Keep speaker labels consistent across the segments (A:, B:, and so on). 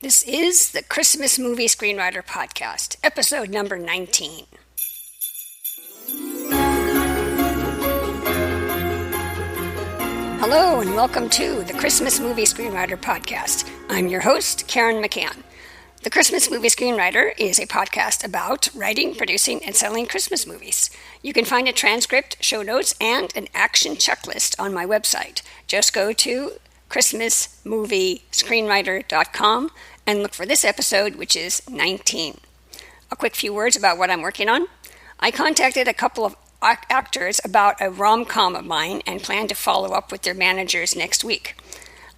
A: This is the Christmas Movie Screenwriter Podcast, episode number 19. Hello and welcome to the Christmas Movie Screenwriter Podcast. I'm your host, Karen McCann. The Christmas Movie Screenwriter is a podcast about writing, producing, and selling Christmas movies. You can find a transcript, show notes, and an action checklist on my website. Just go to christmasmoviescreenwriter.com and look for this episode, which is 19. A quick few words about what I'm working on. I contacted a couple of actors about a rom-com of mine and plan to follow up with their managers next week.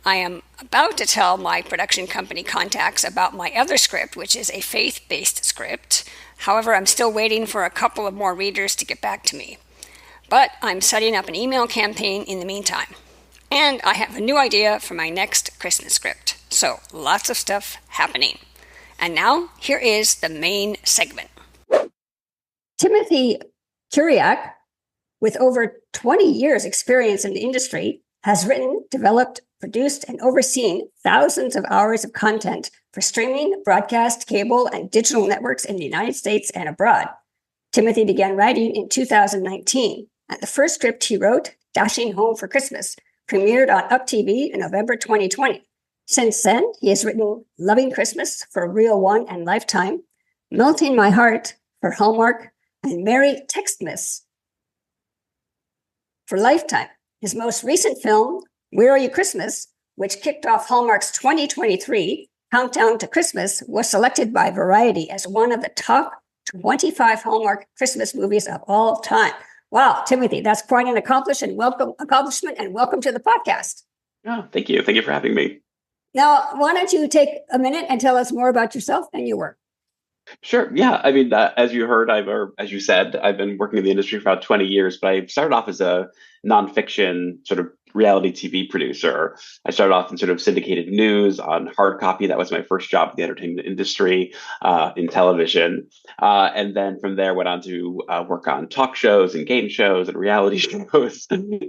A: I am about to tell my production company contacts about my other script, which is a faith-based script. However, I'm still waiting for a couple of more readers to get back to me. But I'm setting up an email campaign in the meantime. And I have a new idea for my next Christmas script. So, lots of stuff happening. And now, here is the main segment. Timothy Kuryak, with over 20 years experience in the industry, has written, developed, produced, and overseen thousands of hours of content for streaming, broadcast, cable, and digital networks in the United States and abroad. Timothy began writing in 2019, and the first script he wrote, Dashing Home for Christmas, premiered on Up TV in November 2020. Since then, he has written Loving Christmas for Real One and Lifetime, Melting My Heart for Hallmark, and Merry Xmas for Lifetime. His most recent film, Where Are You Christmas, which kicked off Hallmark's 2023 Countdown to Christmas, was selected by Variety as one of the top 25 Hallmark Christmas movies of all time. Wow, Timothy, that's quite an accomplishment and welcome to the podcast.
B: Oh, thank you. Thank you for having me.
A: Now, why don't you take a minute and tell us more about yourself and your work?
B: Sure. Yeah. I mean, as you heard, as you said, I've been working in the industry for about 20 years, but I started off as a nonfiction sort of reality TV producer. I started off in sort of syndicated news on hard copy. That was my first job in the entertainment industry, in television. And then from there went on to work on talk shows and game shows and reality shows. And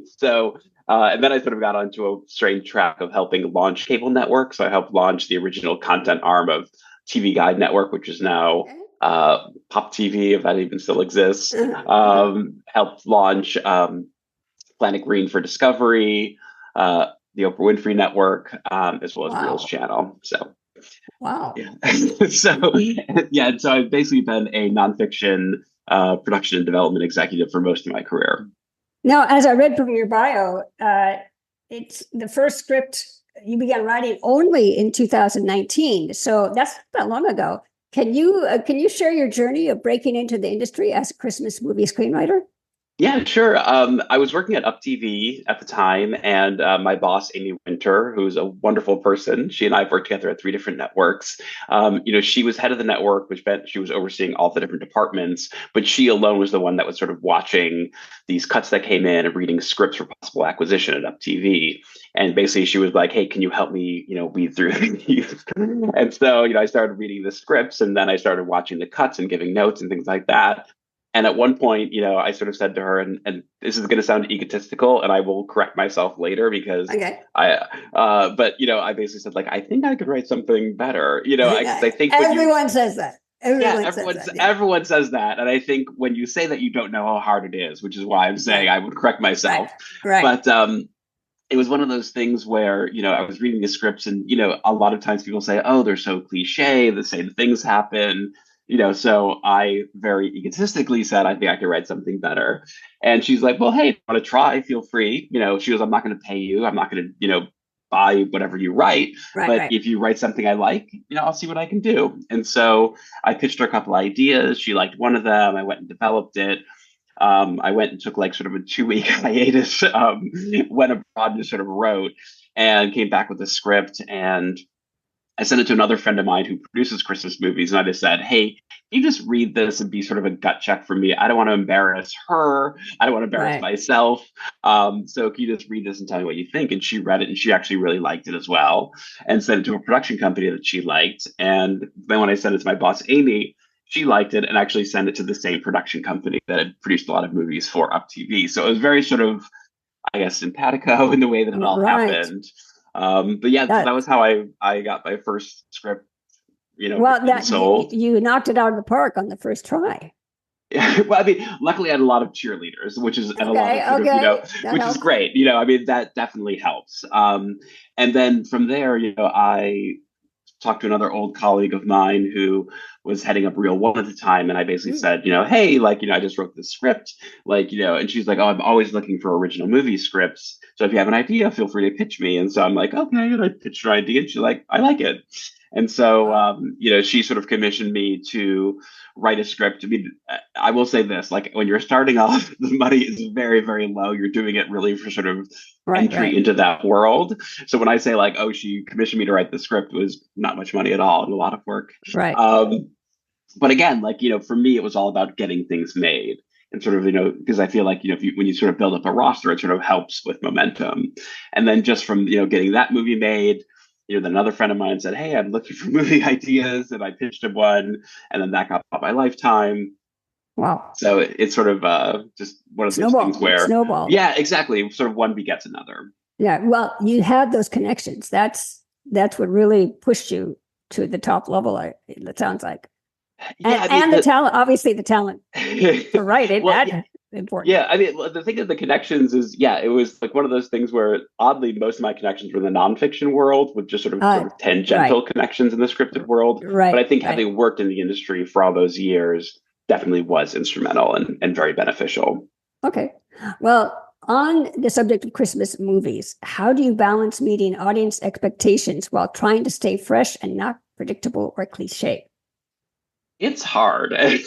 B: then I sort of got onto a strange track of helping launch cable networks. So I helped launch the original content arm of TV Guide Network, which is now Pop TV, if that even still exists. Helped launch Planet Green for Discovery, the Oprah Winfrey Network, as well as Reel's channel. So,
A: wow.
B: Yeah. So I've basically been a nonfiction production and development executive for most of my career.
A: Now, as I read from your bio, it's the first script you began writing only in 2019. So that's not long ago. Can you share your journey of breaking into the industry as a Christmas movie screenwriter?
B: Yeah, sure. I was working at Up TV at the time, and my boss, Amy Winter, who's a wonderful person, she and I have worked together at 3 different networks. She was head of the network, which meant she was overseeing all the different departments, but she alone was the one that was sort of watching these cuts that came in and reading scripts for possible acquisition at Up TV. And basically she was like, hey, can you help me, weed through these? And so, I started reading the scripts, and then I started watching the cuts and giving notes and things like that. And at one point, I sort of said to her, and this is going to sound egotistical, and I will correct myself later because I basically said, like, I think I could write something better. I think
A: everyone says that.
B: Everyone says that. And I think when you say that, you don't know how hard it is, which is why I'm saying I would correct myself.
A: Right.
B: But it was one of those things where, I was reading the scripts and, a lot of times people say, oh, they're so cliche, the same things happen. So I very egotistically said, I think I could write something better. And she's like, well, hey, if you want to try, feel free. She goes, I'm not going to pay you. I'm not going to, buy whatever you write. But if you write something I like, I'll see what I can do. And so I pitched her a couple ideas. She liked one of them. I went and developed it. I went and took like sort of a 2-week hiatus, went abroad and sort of wrote and came back with a script. And I sent it to another friend of mine who produces Christmas movies. And I just said, hey, can you just read this and be sort of a gut check for me? I don't want to embarrass her. I don't want to embarrass myself. So can you just read this and tell me what you think? And she read it and she actually really liked it as well and sent it to a production company that she liked. And then when I sent it to my boss, Amy, she liked it and actually sent it to the same production company that had produced a lot of movies for Up TV. So it was very sort of, I guess, simpatico in the way that it all happened. But yeah, so
C: That,
B: that was how I got my first script,
C: well,
B: written and sold.
C: you knocked it out of the park on the first try.
B: Well, I mean, luckily I had a lot of cheerleaders, which is, and a lot
C: Okay,
B: of sort of,
C: okay, that
B: which is
C: helps.
B: great. I mean, that definitely helps. And then from there, I talked to another old colleague of mine who was heading up Reel One at the time, and I basically
C: Mm,
B: said, hey, like, I just wrote this script, like, and she's like, oh, I'm always looking for original movie scripts. So if you have an idea, feel free to pitch me. And so I'm like, okay, and I pitched her idea, and she's like, I like it. And so,
C: wow.
B: she sort of commissioned me to write a script. I mean, I will say this, like when you're starting off, the money is very, very low. You're doing it really for sort of
C: Right,
B: entry
C: right,
B: into that world. So when I say like, oh, she commissioned me to write the script, it was not much money at all and a lot of work.
C: right.
B: But again, like, for me, it was all about getting things made. And sort of, because I feel like, when you sort of build up a roster, it sort of helps with momentum. And then just from, getting that movie made, then another friend of mine said, hey, I'm looking for movie ideas. And I pitched him one. And then that got bought by Lifetime.
C: Wow.
B: So it's sort of just one of those things
C: Snowball,
B: where,
C: snowball.
B: yeah, exactly. Sort of one begets another.
C: Yeah. Well, you had those connections. That's what really pushed you to the top level. It sounds like,
B: Yeah, I mean,
C: and the talent. Obviously, the talent to write it.
B: well,
C: That's important.
B: yeah, I mean, the thing of the connections is, yeah, it was like one of those things where oddly most of my connections were in the nonfiction world with just sort of
C: Right,
B: tangential connections in the scripted world. But
C: right,
B: I think
C: right.
B: having worked in the industry for all those years definitely was instrumental and very beneficial.
C: Okay. Well, on the subject of Christmas movies, how do you balance meeting audience expectations while trying to stay fresh and not predictable or cliche?
B: It's hard. And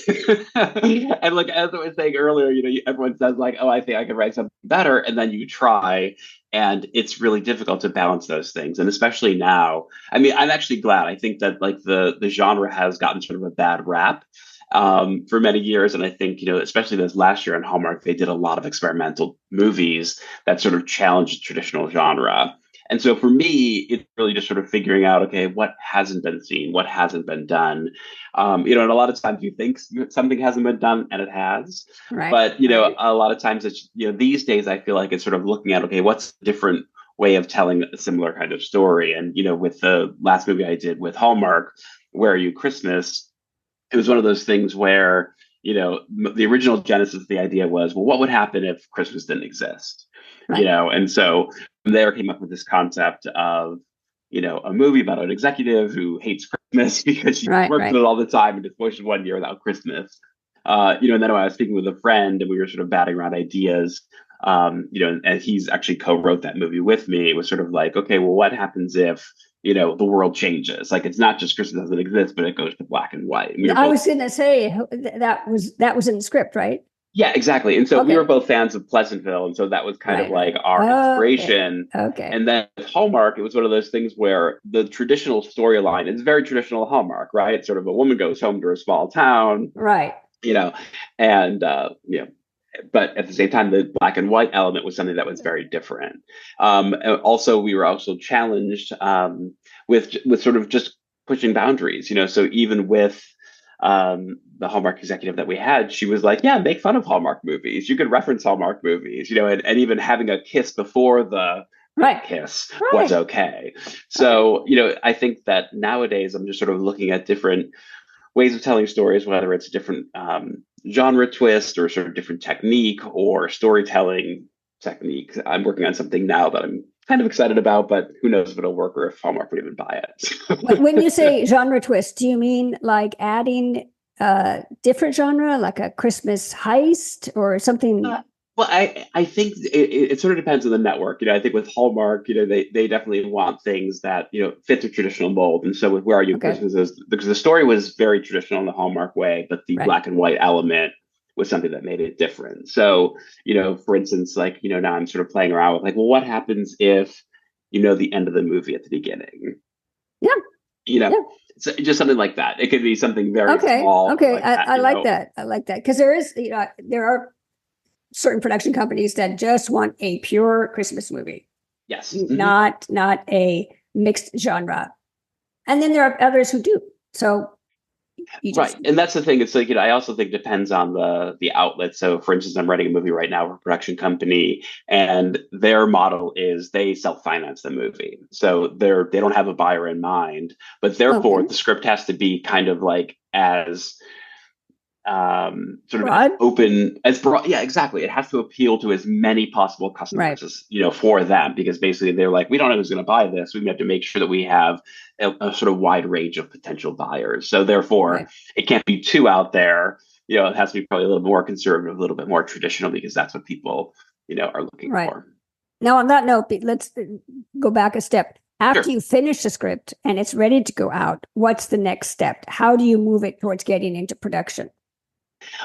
B: like as I was saying earlier, everyone says like, oh, I think I could write something better. And then you try, and it's really difficult to balance those things. And especially now, I mean, I'm actually glad. I think that like the genre has gotten sort of a bad rap for many years. And I think, especially this last year on Hallmark, they did a lot of experimental movies that sort of challenged traditional genre. And so for me, it's really just sort of figuring out, okay, what hasn't been seen, what hasn't been done. And a lot of times you think something hasn't been done and it has.
C: Right,
B: But,
C: right.
B: a lot of times it's, these days I feel like it's sort of looking at, okay, what's a different way of telling a similar kind of story? And, with the last movie I did with Hallmark, Where Are You Christmas? It was one of those things where, the original genesis of the idea was, well, what would happen if Christmas didn't exist?
C: Right,
B: And so from there came up with this concept of, a movie about an executive who hates Christmas because she
C: right,
B: works
C: right.
B: with it all the time and just wishes one year without Christmas. And then I was speaking with a friend and we were sort of batting around ideas. And he's actually co-wrote that movie with me. It was sort of like, okay, well, what happens if, the world changes? Like it's not just Christmas doesn't exist, but it goes to black and white. And we were
C: I
B: both
C: was going to say that was in the script, right?
B: Yeah, exactly. And so we were
C: Okay.
B: both fans of Pleasantville, and so that was kind of
C: Right,
B: like
C: right.
B: our
C: Okay.
B: inspiration.
C: Okay.
B: And then with Hallmark, it was one of those things where the traditional storyline is very traditional Hallmark, right? It's sort of a woman goes home to a small town,
C: Right.
B: you know, and but at the same time, the black and white element was something that was very different. And also, we were also challenged with sort of just pushing boundaries, So even with the Hallmark executive that we had, she was like, "Yeah, make fun of Hallmark movies. You could reference Hallmark movies, and even having a kiss before the
C: Right.
B: kiss was
C: Right.
B: okay."
C: Okay.
B: So, I think that nowadays I'm just sort of looking at different ways of telling stories, whether it's a different genre twist or sort of different technique or storytelling technique. I'm working on something now that I'm kind of excited about, but who knows if it'll work or if Hallmark would even buy
C: When you
B: it.
C: say genre twist, do you mean like adding a different genre, like a Christmas heist or something?
B: Well, I think it sort of depends on the network. I think with Hallmark, they definitely want things that, fit the traditional mold. And so with Where Are You
C: Okay.
B: Christmas is because the story was very traditional in the Hallmark way, but the
C: Right.
B: black and white element was something that made it different. So, for instance, like, now I'm sort of playing around with like, well, what happens if, the end of the movie at the beginning?
C: Yeah.
B: You know,
C: Yeah.
B: so just something like that. It could be something very
C: Okay.
B: small
C: Okay.
B: like that,
C: I like that. I like that because there are certain production companies that just want a pure Christmas movie,
B: Yes. Hmm.
C: not a mixed genre. And then there are others who do. So, You
B: Right.
C: just
B: And that's the thing. It's like, I also think it depends on the outlet. So for instance, I'm writing a movie right now for a production company, and their model is they self-finance the movie. So they don't have a buyer in mind, but therefore
C: okay,
B: the script has to be kind of like as sort of as
C: broad,
B: open as broad. Yeah, exactly. It has to appeal to as many possible
C: right,
B: customers as for them, because basically they're like, we don't know who's going to buy this. We have to make sure that we have a sort of wide range of potential buyers. So therefore,
C: right,
B: it can't be too out there. It has to be probably a little more conservative, a little bit more traditional, because that's what people are looking
C: right.
B: for.
C: Now, on that note, let's go back a step. After
B: Sure.
C: you finish the script and it's ready to go out, what's the next step? How do you move it towards getting into production?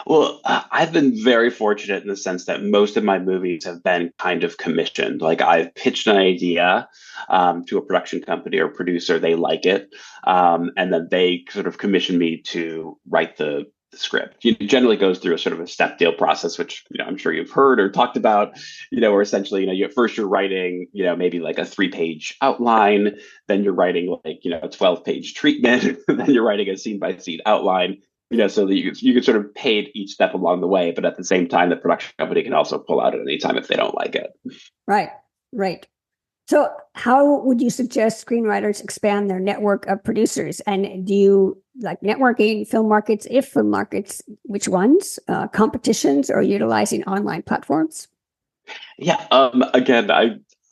B: Well, I've been very fortunate in the sense that most of my movies have been kind of commissioned. Like I've pitched an idea to a production company or producer, they like it, and then they sort of commission me to write the script. It generally goes through a sort of a step deal process, which I'm sure you've heard or talked about. Where essentially, you're writing, maybe like a 3-page outline, then you're writing like a 12-page treatment, then you're writing a scene by scene outline, so that you can sort of pay it each step along the way, but at the same time, the production company can also pull out at any time if they don't like it.
C: Right, right. So, how would you suggest screenwriters expand their network of producers? And do you like networking film markets? If film markets, which ones? Competitions or utilizing online platforms?
B: Yeah. Again,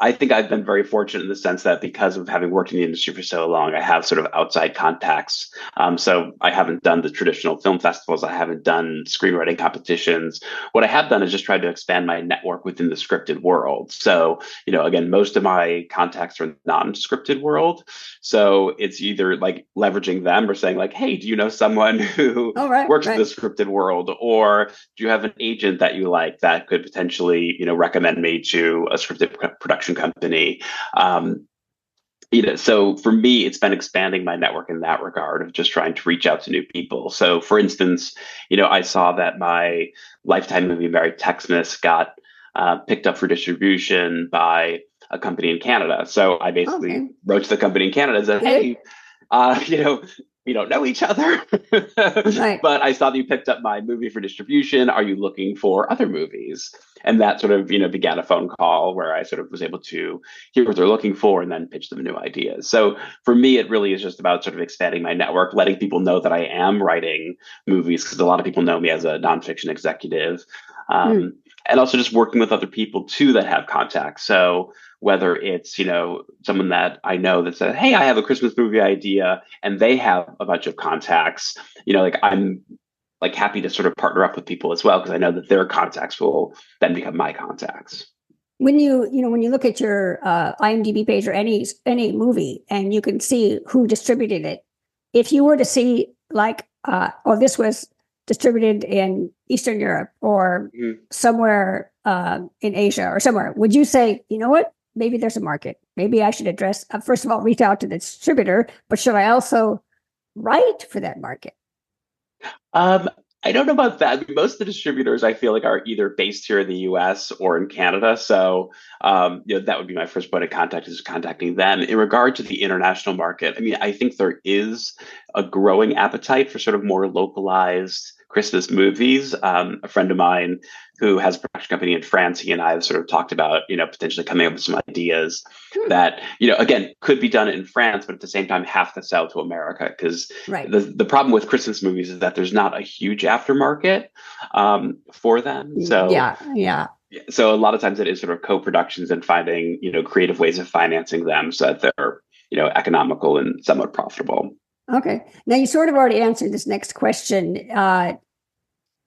B: I think I've been very fortunate in the sense that because of having worked in the industry for so long, I have sort of outside contacts. So I haven't done the traditional film festivals. I haven't done screenwriting competitions. What I have done is just tried to expand my network within the scripted world. So, again, most of my contacts are non-scripted world. So it's either like leveraging them or saying like, hey, do you know someone who
C: Oh, right,
B: works for the
C: right.
B: scripted world? Or do you have an agent that you like that could potentially, recommend me to a scripted production company? So for me, it's been expanding my network in that regard of just trying to reach out to new people. So for instance, I saw that my Lifetime movie, Married Xmas, got picked up for distribution by a company in Canada. So I basically
C: Okay,
B: wrote to the company in Canada and said,
C: good.
B: hey, we don't know each other,
C: Right.
B: but I saw that you picked up my movie for distribution. Are you looking for other movies? And that sort of, began a phone call where I sort of was able to hear what they're looking for and then pitch them new ideas. So for me, it really is just about sort of expanding my network, letting people know that I am writing movies, because a lot of people know me as a nonfiction executive.
C: Mm.
B: And also just working with other people too that have contacts. So whether it's, someone that I know that said, hey, I have a Christmas movie idea, and they have a bunch of contacts, like I'm like happy to sort of partner up with people as well, because I know that their contacts will then become my contacts.
C: When when you look at your IMDb page or any movie, and you can see who distributed it, if you were to see like, oh, this was distributed in Eastern Europe or somewhere in Asia or somewhere, would you say, you know what? Maybe there's a market. Maybe I should address, first of all, reach out to the distributor, but should I also write for that market?
B: Um, I don't know about that. Most of the distributors I feel like are either based here in the US or in Canada. So, that would be my first point of contact, is contacting them. In regard to the international market, I mean, I think there is a growing appetite for sort of more localized Christmas movies. A friend of mine who has a production company in France, he and I have sort of talked about, potentially coming up with some ideas that, again, could be done in France, but at the same time have to sell to America. Because
C: Right.
B: the problem with Christmas movies is that there's not a huge aftermarket for them. So
C: Yeah, yeah.
B: so a lot of times it is sort of co-productions and finding, creative ways of financing them so that they're, economical and somewhat profitable.
C: Okay. Now you sort of already answered this next question.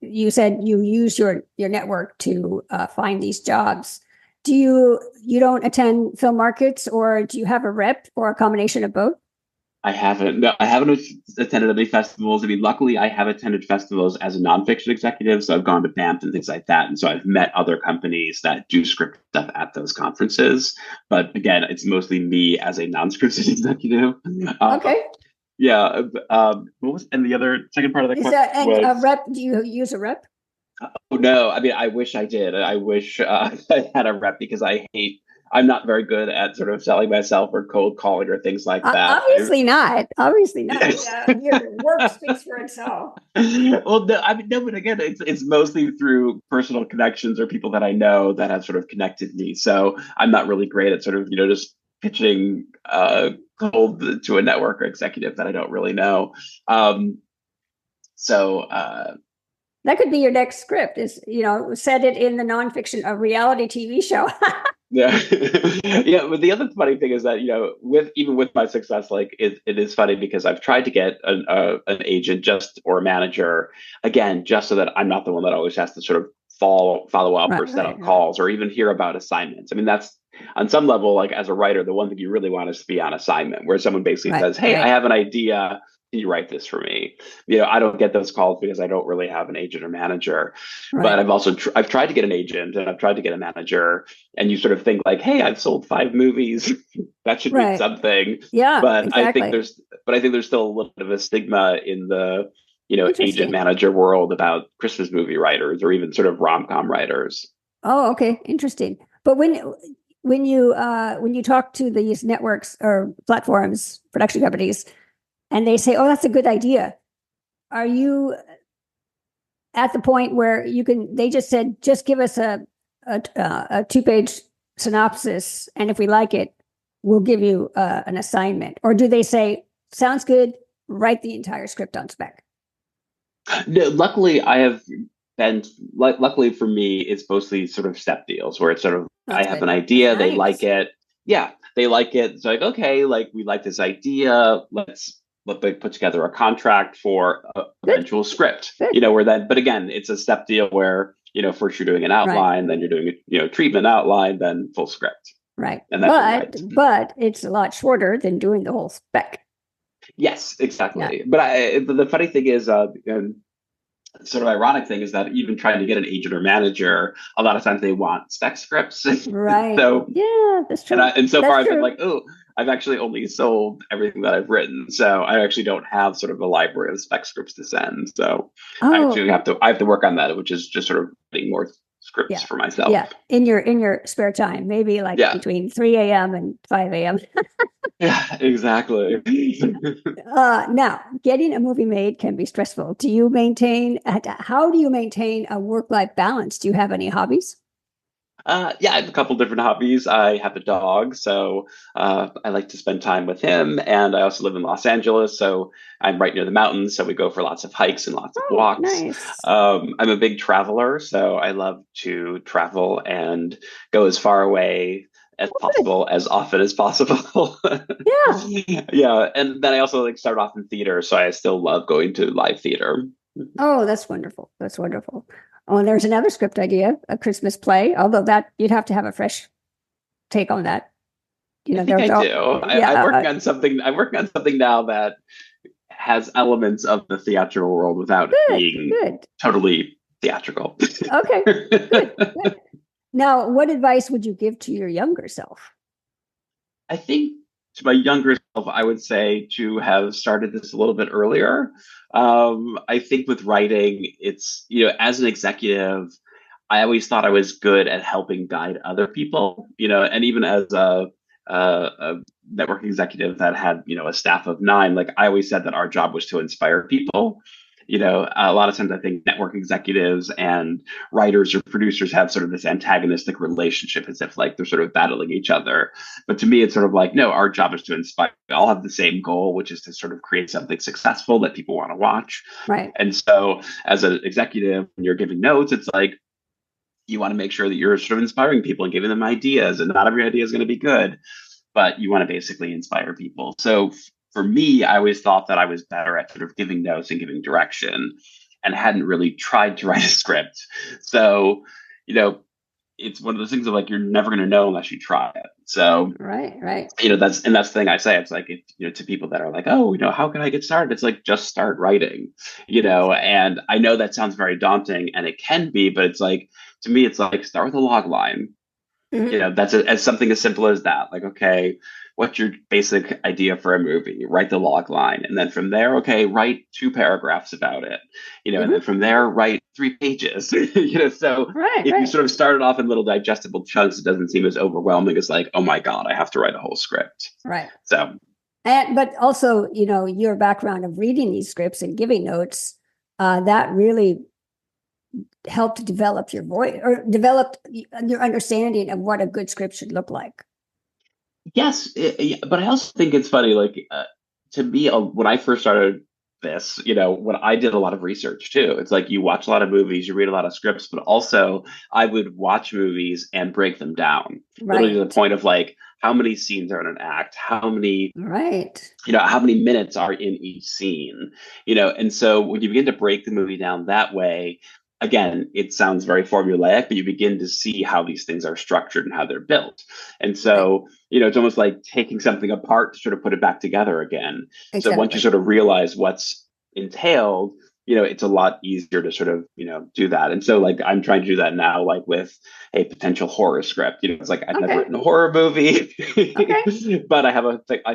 C: You said you use your network to find these jobs. Do you don't attend film markets, or do you have a rep, or a combination of both?
B: I haven't. No, I haven't attended any festivals. I mean, luckily, I have attended festivals as a nonfiction executive, so I've gone to BAMF and things like that, and so I've met other companies that do script stuff at those conferences. But again, it's mostly me as a non-scripted executive.
C: Okay.
B: Yeah. What was, and the other second part of the
C: Is
B: question
C: that and a
B: was,
C: rep? Do you use a rep?
B: oh, no, I mean, I wish I did. I wish I had a rep, because I hate I'm not very good at sort of selling myself or cold calling or things like that.
C: Obviously not. Obviously not. Your work speaks for itself.
B: Well, no, I mean, no, but again, it's mostly through personal connections or people that I know that have sort of connected me. So I'm not really great at sort of, just pitching cold to a network or executive that I don't really know. So
C: that could be your next script is, set it in the nonfiction, a reality TV show.
B: Yeah. Yeah. But the other funny thing is that, even with my success, like it is funny because I've tried to get an agent or a manager, again, just so that I'm not the one that always has to sort of follow up or set up calls or even hear about assignments. I mean, that's on some level, like as a writer, the one thing you really want is to be on assignment where someone basically says, hey, I have an idea. Can you write this for me? I don't get those calls because I don't really have an agent or manager. But I've also I've tried to get an agent and I've tried to get a manager, and you sort of think like, hey, I've sold 5 movies. That should mean something.
C: Yeah,
B: but
C: exactly.
B: I think there's still a little bit of a stigma in the agent manager world about Christmas movie writers or even sort of rom-com writers.
C: Oh, okay, interesting. But when you talk to these networks or platforms, production companies, and they say, "Oh, that's a good idea," are you at the point where they just said, "Just give us a 2-page synopsis, and if we like it, we'll give you an assignment," or do they say, "Sounds good, write the entire script on spec"?
B: No, luckily, luckily for me, it's mostly sort of step deals where it's sort of, I have an idea, they like it. Yeah, they like it. It's like, okay, like we like this idea. Let's put together a contract for eventual script. But again, it's a step deal where, first you're doing an outline, then you're doing a treatment outline, then full script.
C: Right. But it's a lot shorter than doing the whole spec.
B: Yes, exactly. Yeah. But the funny thing is, sort of ironic thing is that even trying to get an agent or manager, a lot of times they want spec scripts.
C: Right.
B: So
C: yeah, that's true.
B: And so far I've been like, oh, I've actually only sold everything that I've written. So I actually don't have sort of a library of spec scripts to send. So I actually have to work on that, which is just sort of getting more scripts for myself.
C: Yeah. In your spare time, maybe like between 3 a.m. and 5 a.m.
B: Yeah, exactly.
C: Now, getting a movie made can be stressful. How do you maintain a work-life balance? Do you have any hobbies?
B: I have a couple different hobbies. I have a dog, so I like to spend time with him. And I also live in Los Angeles, so I'm right near the mountains. So we go for lots of hikes and lots of walks. Nice. I'm a big traveler, so I love to travel and go as far away as possible, as often as possible.
C: Yeah.
B: Yeah. And then I also start off in theater, so I still love going to live theater.
C: Oh, that's wonderful. That's wonderful. Oh, and there's another script idea, a Christmas play, although that you'd have to have a fresh take on that.
B: I think I do. I'm working on something. I'm working on something now that has elements of the theatrical world without being totally theatrical.
C: Okay, good. Now, what advice would you give to your younger self?
B: I think to my younger self, I would say to have started this a little bit earlier. I think with writing, it's, as an executive, I always thought I was good at helping guide other people, and even as a network executive that had, a staff of 9, like I always said that our job was to inspire people. A lot of times I think network executives and writers or producers have sort of this antagonistic relationship as if like they're sort of battling each other. But to me, it's sort of like, no, our job is to inspire. We all have the same goal, which is to sort of create something successful that people want to watch.
C: Right.
B: And so as an executive, when you're giving notes, it's like, you want to make sure that you're sort of inspiring people and giving them ideas, and not every idea is going to be good, but you want to basically inspire people. So for me, I always thought that I was better at sort of giving notes and giving direction, and hadn't really tried to write a script. So, it's one of those things of like, you're never going to know unless you try it. So,
C: right.
B: That's the thing I say. It's like, to people that are like, oh, how can I get started? It's like, just start writing, and I know that sounds very daunting, and it can be, but it's like, to me, it's like, start with a log line.
C: Mm-hmm.
B: That's as something as simple as that. Like, okay, what's your basic idea for a movie? Write the log line. And then from there, okay, write 2 paragraphs about it, and then from there, write 3 pages, so
C: Right,
B: if you
C: right,
B: sort of start it off in little digestible chunks, it doesn't seem as overwhelming as like, oh my God, I have to write a whole script.
C: right.
B: So,
C: But also, your background of reading these scripts and giving notes, that really helped develop your voice or developed your understanding of what a good script should look like.
B: yes, but I also think it's funny, like to me, when I first started this, when I did a lot of research too, it's like you watch a lot of movies, you read a lot of scripts, but also I would watch movies and break them down, literally to the
C: Right,
B: point of like, how many scenes are in an act, how many
C: right,
B: how many minutes are in each scene, and so when you begin to break the movie down that way, again, it sounds very formulaic, but you begin to see how these things are structured and how they're built. And
C: right.
B: so, it's almost like taking something apart to sort of put it back together again. So once you
C: Exactly.
B: sort of realize what's entailed, it's a lot easier to sort of, do that. And so like I'm trying to do that now, like with a potential horror script. It's like I've never
C: Okay,
B: written a horror movie,
C: okay.
B: but I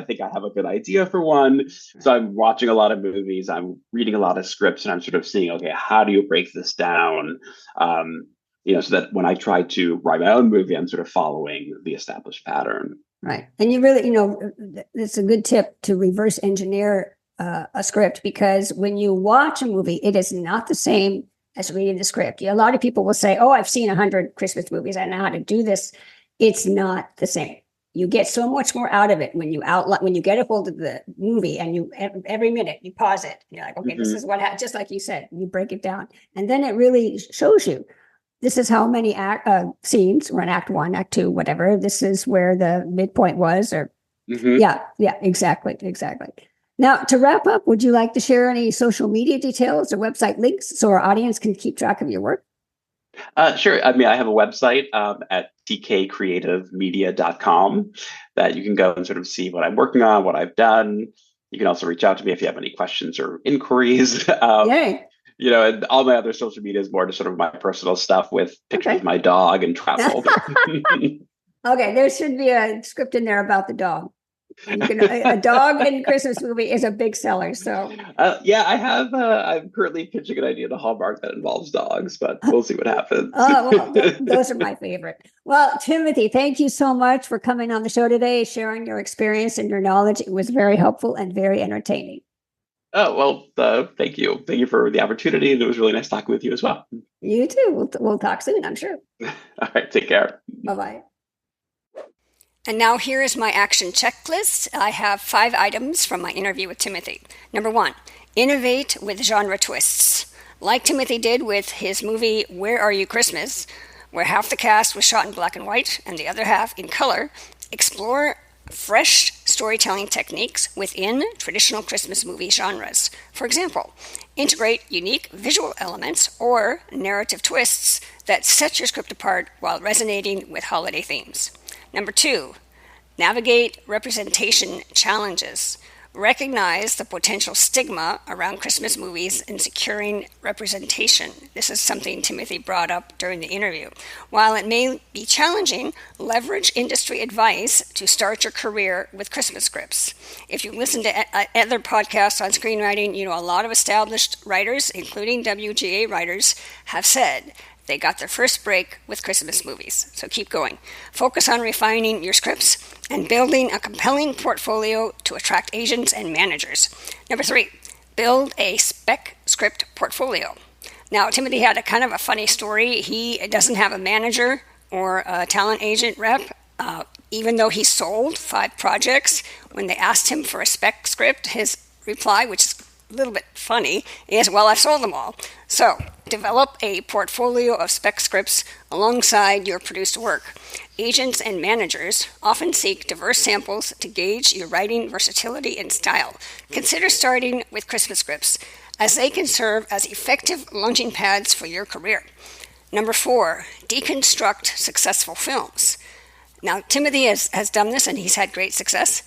B: think I have a good idea for one. So I'm watching a lot of movies, I'm reading a lot of scripts, and I'm sort of seeing, okay, how do you break this down? So that when I try to write my own movie, I'm sort of following the established pattern.
C: Right. And you really, it's a good tip to reverse engineer a script, because when you watch a movie, it is not the same as reading the script. A lot of people will say, oh, I've seen 100 Christmas movies, I know how to do this. It's not the same. You get so much more out of it when when you get a hold of the movie and you every minute you pause it. And you're like, okay, this is what happened. Just like you said, you break it down, and then it really shows you. This is how many scenes were in Act 1, Act 2, whatever. This is where the midpoint was, or yeah, exactly. Now, to wrap up, would you like to share any social media details or website links so our audience can keep track of your work?
B: Sure. I mean, I have a website at tkcreativemedia.com that you can go and sort of see what I'm working on, what I've done. You can also reach out to me if you have any questions or inquiries.
C: Yay.
B: And all my other social media is more just sort of my personal stuff with pictures of my dog and travel.
C: Okay, there should be a script in there about the dog. A dog in a Christmas movie is a big seller. So
B: yeah, I'm currently pitching an idea to Hallmark that involves dogs, but we'll see what happens.
C: well, those are my favorite. Well, Timothy, thank you so much for coming on the show today, sharing your experience and your knowledge. It was very helpful and very entertaining.
B: Oh, well, thank you. Thank you for the opportunity. And it was really nice talking with you as well.
C: You too. We'll talk soon, I'm sure.
B: All right. Take care.
C: Bye-bye.
A: And now here is my action checklist. I have 5 items from my interview with Timothy. Number 1, innovate with genre twists. Like Timothy did with his movie Where Are You Christmas, where half the cast was shot in black and white and the other half in color, explore fresh storytelling techniques within traditional Christmas movie genres. For example, integrate unique visual elements or narrative twists that set your script apart while resonating with holiday themes. Number 2, navigate representation challenges. Recognize the potential stigma around Christmas movies in securing representation. This is something Timothy brought up during the interview. While it may be challenging, leverage industry advice to start your career with Christmas scripts. If you listen to other podcasts on screenwriting, a lot of established writers, including WGA writers, have said they got their first break with Christmas movies. So keep going. Focus on refining your scripts and building a compelling portfolio to attract agents and managers. Number 3, build a spec script portfolio. Now, Timothy had a kind of a funny story. He doesn't have a manager or a talent agent rep. Even though he sold 5 projects, when they asked him for a spec script, his reply, which is a little bit funny, is, well, I've sold them all. So develop a portfolio of spec scripts alongside your produced work. Agents and managers often seek diverse samples to gauge your writing versatility and style. Consider starting with Christmas scripts, as they can serve as effective launching pads for your career. Number 4, deconstruct successful films. Now, Timothy has done this, and he's had great success.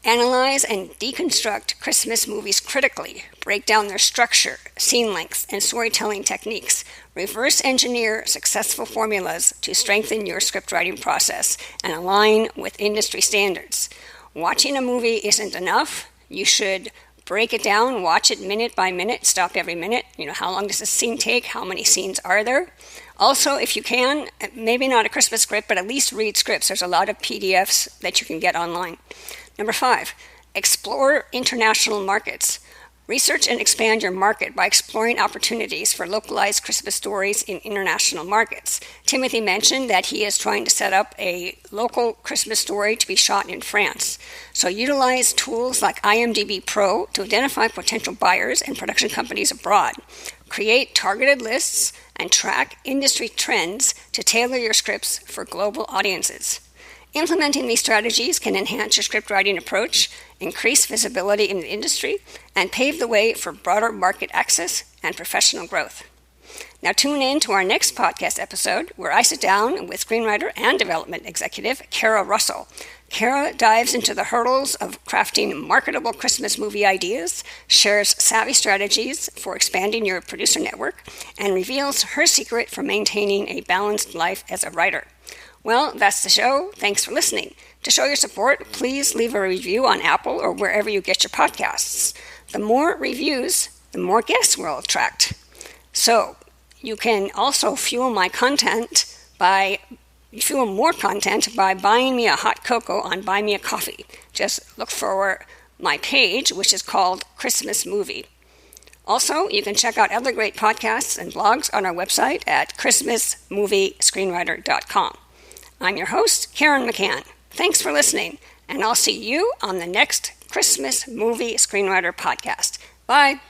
A: Analyze and deconstruct Christmas movies critically. Break down their structure, scene lengths, and storytelling techniques. Reverse engineer successful formulas to strengthen your script writing process and align with industry standards. Watching a movie isn't enough. You should break it down, watch it minute by minute, stop every minute. How long does this scene take? How many scenes are there? Also, if you can, maybe not a Christmas script, but at least read scripts. There's a lot of PDFs that you can get online. Number 5, explore international markets. Research and expand your market by exploring opportunities for localized Christmas stories in international markets. Timothy mentioned that he is trying to set up a local Christmas story to be shot in France. So utilize tools like IMDb Pro to identify potential buyers and production companies abroad. Create targeted lists and track industry trends to tailor your scripts for global audiences. Implementing these strategies can enhance your script writing approach, increase visibility in the industry, and pave the way for broader market access and professional growth. Now tune in to our next podcast episode where I sit down with screenwriter and development executive Kara Russell. Kara dives into the hurdles of crafting marketable Christmas movie ideas, shares savvy strategies for expanding your producer network, and reveals her secret for maintaining a balanced life as a writer. Well, that's the show. Thanks for listening. To show your support, please leave a review on Apple or wherever you get your podcasts. The more reviews, the more guests we'll attract. So you can also fuel more content by buying me a hot cocoa on Buy Me a Coffee. Just look for my page, which is called Christmas Movie. Also, you can check out other great podcasts and blogs on our website at christmasmoviescreenwriter.com. I'm your host, Karen McCann. Thanks for listening, and I'll see you on the next Christmas Movie Screenwriter podcast. Bye.